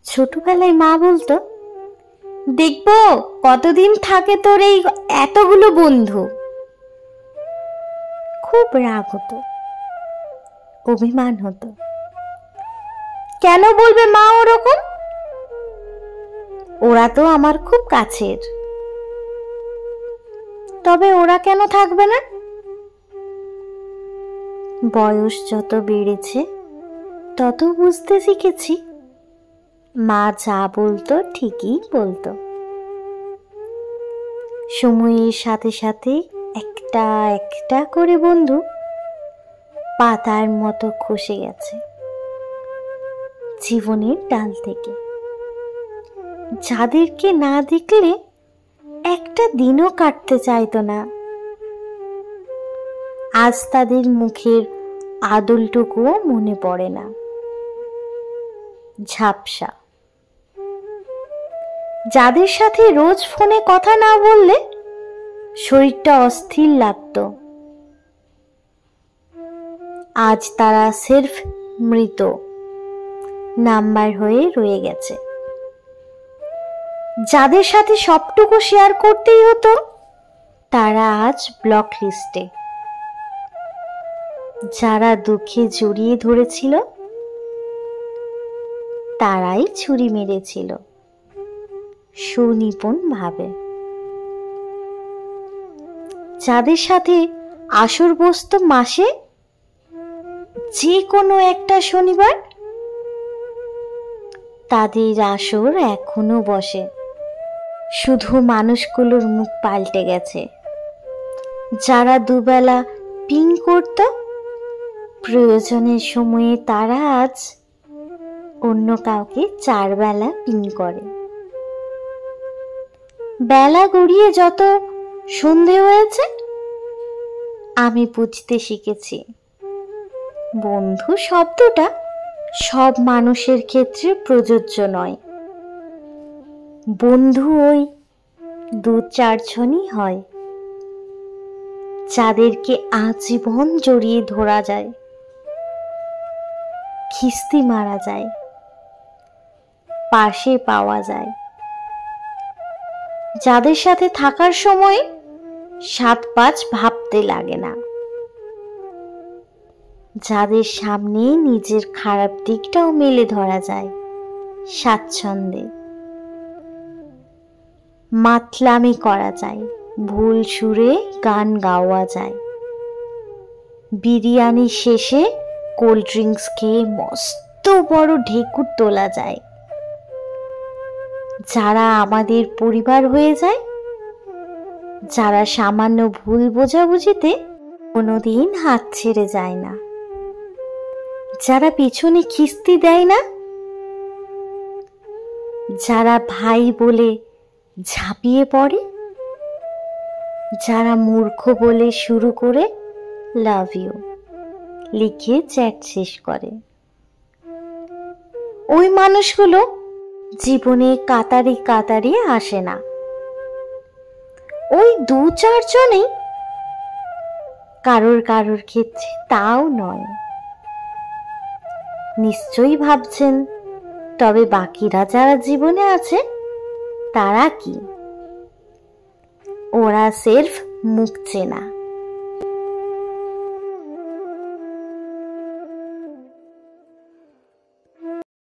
ছোটবেলায় মা বলতো, দেখবো কতদিন থাকে তোর এই এতগুলো বন্ধু। খুব রাগ হতো, অভিমান হতো। কেন বলবে মা ওরকম? ওরা তো আমার খুব কাছের। তবে ওরা কেন থাকবে না? বয়স যত বেড়েছে তত বুঝতে শিখেছি মা যা বলতো ঠিকই বলতো। সময়ের সাথে সাথে একটা একটা করে বন্ধু পাতার মতো খসে গেছে জীবনের ডাল থেকে, যাদেরকে না দেখলে একটা দিনও কাটতে চাইতো না। আজ তাদের মুখের আদলটুকুও মনে পড়ে না। ঝাপসা, যাদের সাথে রোজ ফোনে কথা না বললে শরীরটা অস্থির লাগতো, আজ তারা সির্ফ মৃত নাম্বার হয়ে রয়ে গেছে। যাদের সাথে সবটুকু শেয়ার করতেই হতো তারা আজ ব্লক লিস্টে। যারা দুঃখে জড়িয়ে ধরেছিল তারাই ছুরি মেরেছিল সুনিপুণ ভাবে। যাদের সাথে আসর বসত মাসে যে কোনো একটা শনিবার, তাদের আসর এখনো বসে, শুধু মানুষগুলোর মুখ পাল্টে গেছে। যারা দুবেলা পিং করত প্রয়োজনের সময়ে তারা আজ অন্য কাউকে 4 বেলা পিং করে। বেলা গড়িয়ে যত সন্ধে হয়েছে আমি বুঝতে শিখেছি বন্ধু শব্দটা সব মানুষের ক্ষেত্রে প্রযোজ্য নয়। বন্ধু ওই 2-4 জনই হয় যাদেরকে আজীবন জড়িয়ে ধরা যায়, খিস্তি মারা যায়, পাশে পাওয়া যায়। যাদের সাথে থাকার সময় 7-5 ভাবতে লাগে না, যাদের সামনে নিজের খারাপ দিকটাও মেলে ধরা যায় স্বাচ্ছন্দ্যে। মাতলামি করা যায়, ভুল সুরে গান গাওয়া যায়, বিরিয়ানি শেষে কোল্ড ড্রিঙ্কস খেয়ে মস্ত বড় ঢেকুর তোলা যায়। যারা আমাদের পরিবার হয়ে যায়, যারা সামান্য ভুল বোঝাবুঝিতে কোনোদিন হাত ছেড়ে যায় না, যারা পিছনে খিস্তি দেয় না, যারা ভাই বলে ঝাঁপিয়ে পড়ে, যারা মূর্খ বলে শুরু করে লাভ ইউ লিখে চ্যাট শেষ করে। ওই মানুষগুলো জীবনে কাতারে কাতারে আসে না। ওই 2-4 জনেই কারোর কারোর ক্ষেত্রে তাও নয়। নিশ্চয়ই ভাবছেন, তবে বাকিরা যারা জীবনে আছে তারা কি? ওরা সির্ফ মুখ চেনা,